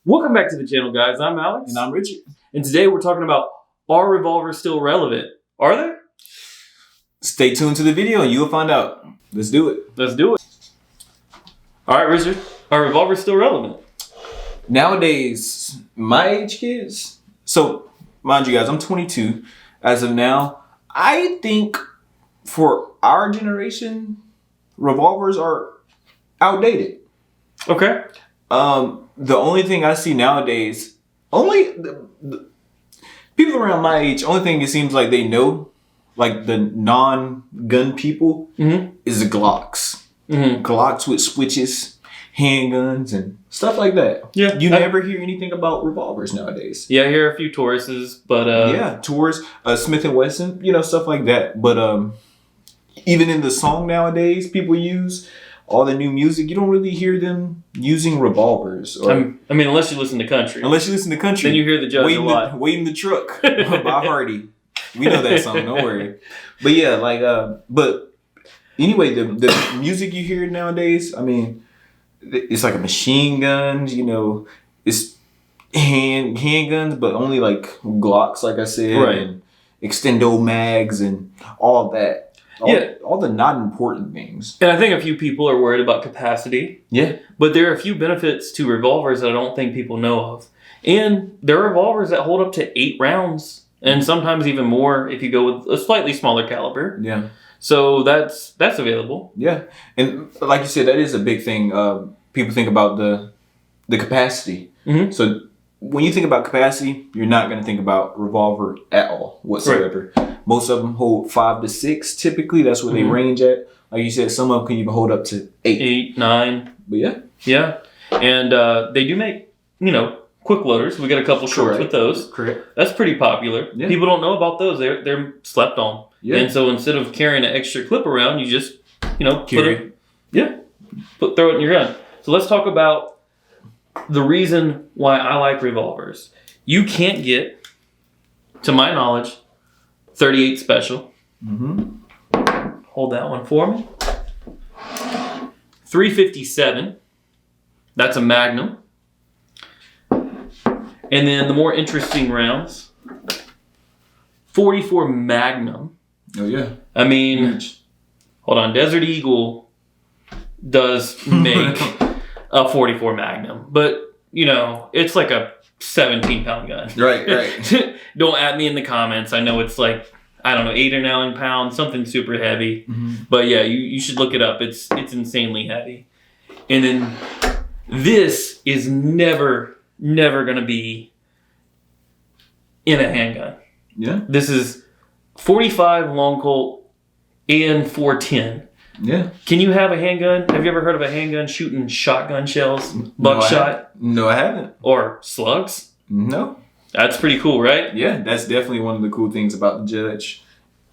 Welcome back to the channel, guys. I'm Alex. And I'm Richard. And today we're talking about, are revolvers still relevant? Are they? Stay tuned to the video and you'll find out. Let's do it. Let's do it. All right, Richard. Are revolvers still relevant? Nowadays, my age kids, so mind you guys, I'm 22 as of now. I think for our generation, revolvers are outdated. Okay. The only thing I see nowadays, the people around my age, only thing it seems like they know, like the non-gun people, is the Glocks. Glocks with switches, handguns, and stuff like that. Yeah. You never hear anything about revolvers nowadays. Yeah, I hear a few Tauruses, but... yeah, Taurus, Smith & Wesson, stuff like that. But even in the song nowadays people use, all the new music, you don't really hear them using revolvers. Or, I mean, unless you listen to country. Unless you listen to country. Then you hear the judge a lot. Wait in the Truck by Hardy. We know that song, don't worry. But yeah, but anyway, the music you hear nowadays, I mean, it's like a machine guns, it's handguns, but only like Glocks, like I said, right. And extendo mags and all that. All the not important things. And I think a few people are worried about capacity. Yeah. But there are a few benefits to revolvers that I don't think people know of. And there are revolvers that hold up to 8 rounds, and sometimes even more if you go with a slightly smaller caliber. Yeah. So that's available. Yeah. And like you said, that is a big thing. People think about the capacity. So when you think about capacity, you're not going to think about revolver at all whatsoever. Right. Most of them hold 5 to 6. Typically, that's where they range at. Like you said, some of them can even hold up to 8. 8, 9. But yeah. Yeah. And they do make, quick loaders. We got a couple shorts with those. Correct. That's pretty popular. Yeah. People don't know about those. They're slept on. Yeah. And so instead of carrying an extra clip around, you just, carry. Throw it in your gun. So let's talk about the reason why I like revolvers. You can't get, to my knowledge, 38 special. Hold that one for me. 357. That's a Magnum. And then the more interesting rounds, 44 Magnum. Oh yeah. I mean, hold on. Desert Eagle does make a 44 Magnum, but it's like a 17-pound gun. Right. Don't at me in the comments. I know it's like, I don't know, 8 or 9 pounds, something super heavy. But yeah, you should look it up. It's insanely heavy. And then this is never going to be in a handgun. Yeah. This is 45 long Colt and 410. Yeah. Can you have a handgun? Have you ever heard of a handgun shooting shotgun shells, buckshot? No, I haven't. Or slugs? No. That's pretty cool, right? Yeah, that's definitely one of the cool things about the Judge.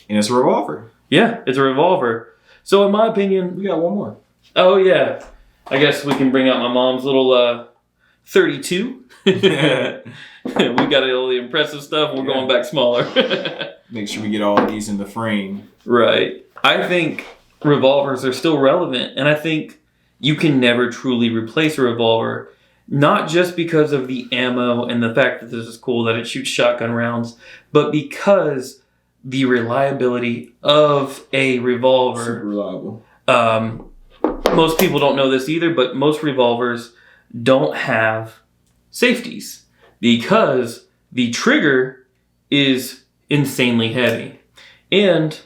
And it's a revolver. Yeah, it's a revolver. So in my opinion... We got one more. Oh, yeah. I guess we can bring out my mom's little 32. We got all the impressive stuff. We're going back smaller. Make sure we get all of these in the frame. Right. I think revolvers are still relevant, and I think you can never truly replace a revolver, not just because of the ammo and the fact that this is cool that it shoots shotgun rounds, but because the reliability of a revolver. Super reliable. Most people don't know this either, but most revolvers don't have safeties because the trigger is insanely heavy. And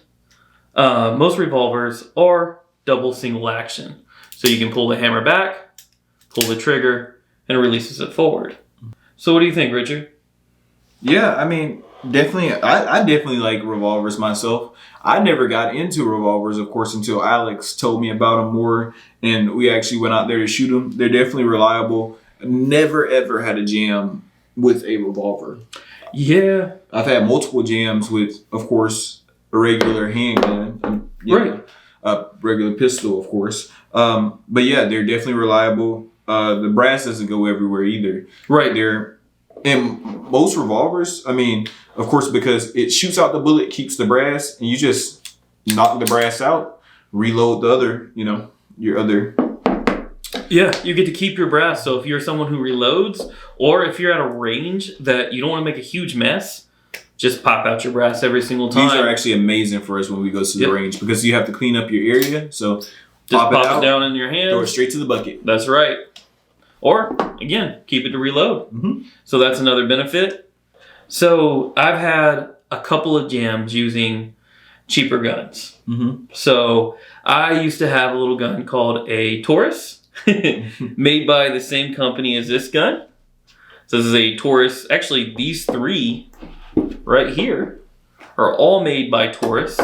most revolvers are double single action. So you can pull the hammer back, pull the trigger, and it releases it forward. So what do you think, Richard? Yeah, I mean, definitely. I definitely like revolvers myself. I never got into revolvers, of course, until Alex told me about them more, and we actually went out there to shoot them. They're definitely reliable. Never, ever had a jam with a revolver. Yeah. I've had multiple jams with, of course, a regular handgun. Right. A regular pistol, of course. But yeah, they're definitely reliable. The brass doesn't go everywhere either. Right. And most revolvers, I mean, of course, because it shoots out the bullet, keeps the brass, and you just knock the brass out, reload the other, your other Yeah, you get to keep your brass. So if you're someone who reloads, or if you're at a range that you don't want to make a huge mess, just pop out your brass every single time. These are actually amazing for us when we go to the range because you have to clean up your area. So just pop it down in your hand. Throw it straight to the bucket. That's right. Or, again, keep it to reload. Mm-hmm. So that's another benefit. So I've had a couple of jams using cheaper guns. Mm-hmm. So I used to have a little gun called a Taurus, made by the same company as this gun. So this is a Taurus. Actually, these three right here are all made by Taurus.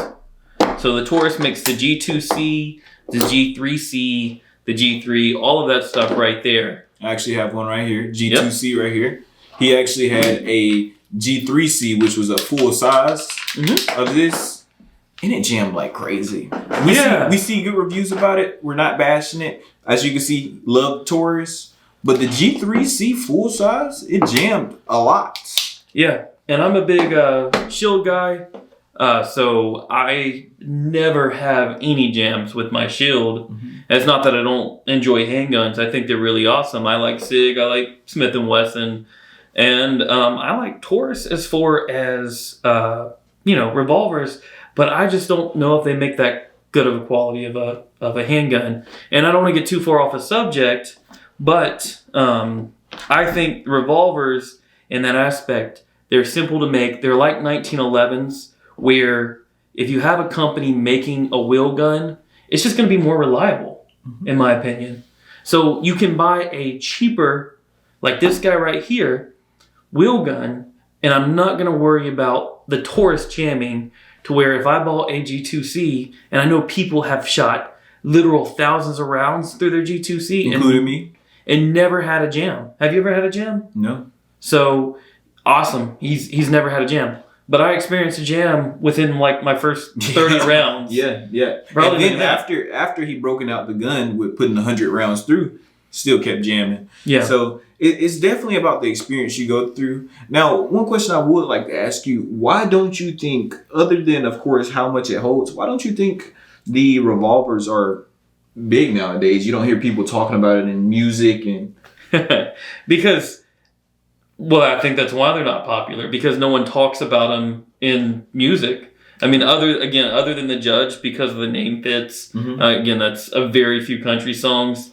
So the Taurus makes the G2C, the G3C, the G3, all of that stuff right there. I actually have one right here, G2C right here. He actually had a G3C, which was a full size of this, and it jammed like crazy. We see good reviews about it. We're not bashing it. As you can see, love Taurus. But the G3C full size, it jammed a lot. Yeah, and I'm a big shield guy. So I never have any jams with my shield. Mm-hmm. It's not that I don't enjoy handguns. I think they're really awesome. I like SIG. I like Smith & Wesson. And I like Taurus as far as, revolvers. But I just don't know if they make that good of a quality of a handgun. And I don't want to get too far off a subject, but I think revolvers in that aspect, they're simple to make. They're like 1911s. Where if you have a company making a wheel gun, it's just going to be more reliable, in my opinion. So you can buy a cheaper, like this guy right here, wheel gun, and I'm not going to worry about the Taurus jamming to where if I bought a G2C, and I know people have shot literal thousands of rounds through their G2C. Including me. And never had a jam. Have you ever had a jam? No. So, awesome. He's never had a jam. But I experienced a jam within like my first 30 rounds. Yeah. Probably and then after he broken out the gun with putting 100 rounds through, still kept jamming. Yeah. So it's definitely about the experience you go through. Now, one question I would like to ask you, why don't you think, other than, of course, how much it holds, why don't you think the revolvers are big nowadays? You don't hear people talking about it in music and... Because... Well, I think that's why they're not popular, because no one talks about them in music. I mean, other than The Judge, because of the name fits. Mm-hmm. Again, that's a very few country songs.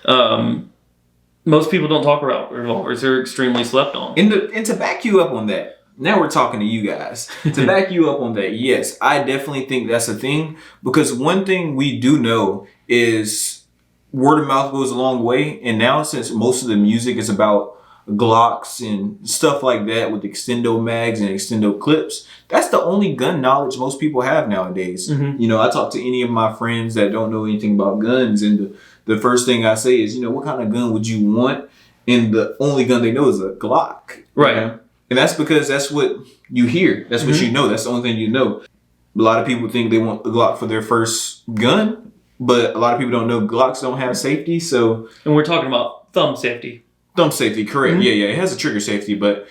Most people don't talk about revolvers. They're extremely slept on. And to back you up on that, now we're talking to you guys. To back you up on that, yes, I definitely think that's a thing. Because one thing we do know is word of mouth goes a long way. And now since most of the music is about Glocks and stuff like that with extendo mags and extendo clips, that's the only gun knowledge most people have nowadays. Mm-hmm. I talk to any of my friends that don't know anything about guns, and the first thing I say is, what kind of gun would you want? And the only gun they know is a Glock. Right. And that's because that's what you hear. That's what you know. That's the only thing you know. A lot of people think they want a Glock for their first gun, but a lot of people don't know Glocks don't have safety. So, and we're talking about thumb safety. Thumb safety, correct. Mm-hmm. Yeah. It has a trigger safety, but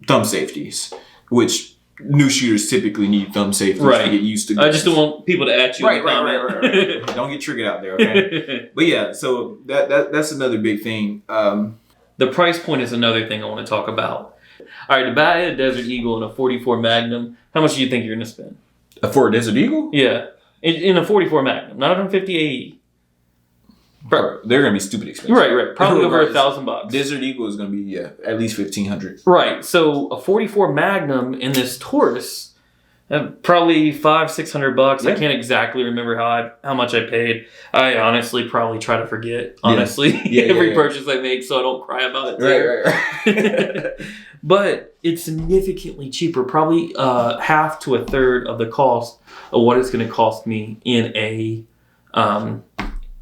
thumb safeties, which new shooters typically need thumb safeties to get used to. I just don't want people to at you. Right. Don't get triggered out there, okay? But yeah, so that's another big thing. The price point is another thing I want to talk about. All right, to buy a Desert Eagle and a 44 Magnum, how much do you think you're going to spend? For a Desert Eagle? Yeah. In a 44 Magnum, not a 50 AE. They're gonna be stupid expensive. Right. Probably over $1,000. Desert Eagle is gonna be at least $1,500. Right. So a 44 Magnum in this Taurus, probably $500-$600. Yeah. I can't exactly remember how much I paid. I honestly probably try to forget. Honestly, every purchase I make, so I don't cry about it. Right. But it's significantly cheaper, probably half to a third of the cost of what it's going to cost me in a.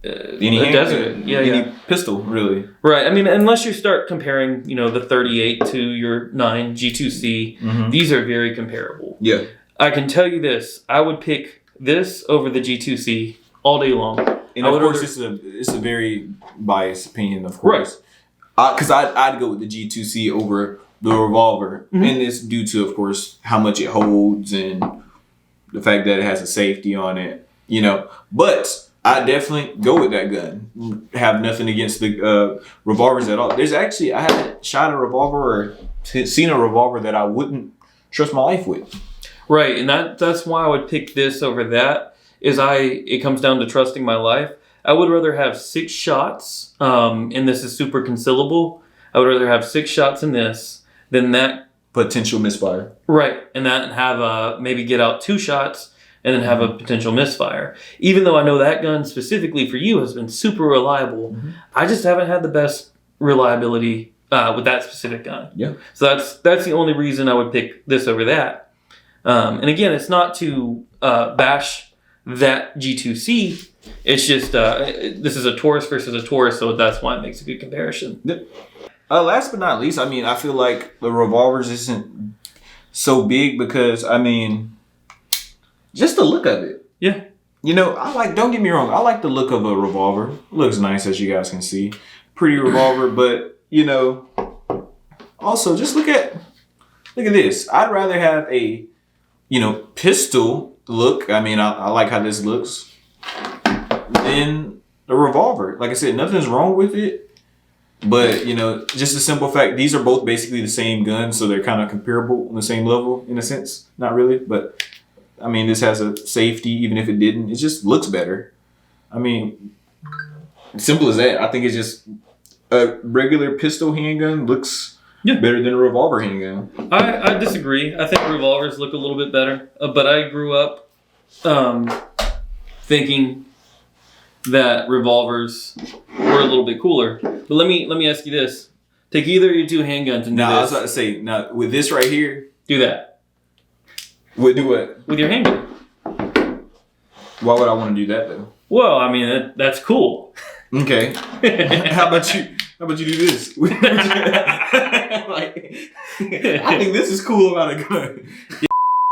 Any pistol, really. Right. I mean, unless you start comparing, the 38 to your 9 G2C, these are very comparable. Yeah. I can tell you this. I would pick this over the G2C all day long. And of course, it's a very biased opinion, of course. Right. Because I'd go with the G2C over the revolver. Mm-hmm. And it's due to, of course, how much it holds and the fact that it has a safety on it, But I definitely go with that gun. Have nothing against the revolvers at all. I haven't shot a revolver or seen a revolver that I wouldn't trust my life with. Right, and that's why I would pick this over that. It comes down to trusting my life. I would rather have 6 shots, and this is super concealable. I would rather have 6 shots in this than that potential misfire. Right, and have maybe get out 2 shots and then have a potential misfire. Even though I know that gun specifically for you has been super reliable, I just haven't had the best reliability with that specific gun. Yeah. So that's the only reason I would pick this over that. And again, it's not to bash that G2C. It's just this is a Taurus versus a Taurus, so that's why it makes a good comparison. Last but not least, I mean, I feel like the revolvers isn't so big because, I mean, just the look of it. Yeah. You know, don't get me wrong, I like the look of a revolver. It looks nice, as you guys can see. Pretty revolver, but, you know, also just look at this. I'd rather have a, you know, pistol look. I mean, I like how this looks than a revolver. Like I said, nothing's wrong with it. But, you know, just a simple fact, these are both basically the same gun, so they're kind of comparable on the same level in a sense. Not really, but I mean, this has a safety, even if it didn't. It just looks better. I mean, simple as that. I think it's just a regular pistol handgun looks better than a revolver handgun. I disagree. I think revolvers look a little bit better, but I grew up thinking that revolvers were a little bit cooler. But let me ask you this: take either of your 2 handguns and do this. I was about to say, now with this right here, do that. Do what? With your handgun. Why would I want to do that though? Well, I mean that's cool. Okay. How about you do this? I think this is cool about a gun.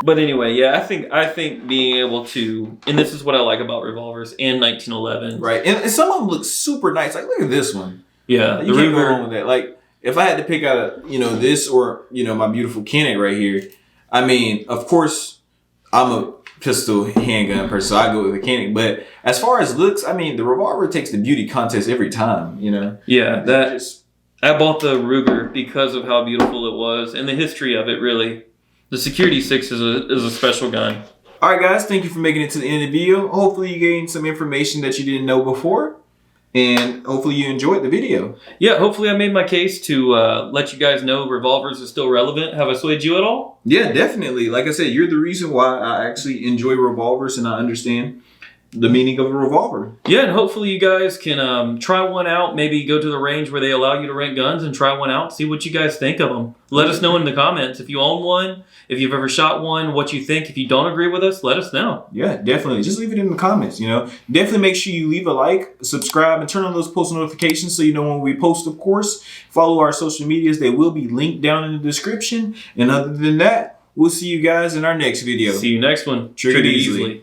But anyway, yeah, I think being able to, and this is what I like about revolvers and 1911. Right, and some of them look super nice. Like, look at this one. Yeah, you can't go wrong with that. Like, if I had to pick out this or my beautiful Kenneck right here, I mean, of course, I'm a pistol handgun person, so I go with the Kenneck. But as far as looks, I mean, the revolver takes the beauty contest every time. Yeah, I bought the Ruger because of how beautiful it was and the history of it. Really. The Security 6 is a special gun. All right, guys. Thank you for making it to the end of the video. Hopefully you gained some information that you didn't know before. And hopefully you enjoyed the video. Yeah, hopefully I made my case to let you guys know revolvers are still relevant. Have I swayed you at all? Yeah, definitely. Like I said, you're the reason why I actually enjoy revolvers and I understand the meaning of a revolver. Yeah, and hopefully you guys can try one out. Maybe go to the range where they allow you to rent guns and try one out. See what you guys think of them. Let us know in the comments if you own one, if you've ever shot one, what you think. If you don't agree with us, let us know. Yeah, definitely. Just leave it in the comments, Definitely make sure you leave a like, subscribe, and turn on those post notifications so you know when we post, of course. Follow our social medias. They will be linked down in the description. And other than that, we'll see you guys in our next video. See you next one. Triggered easily.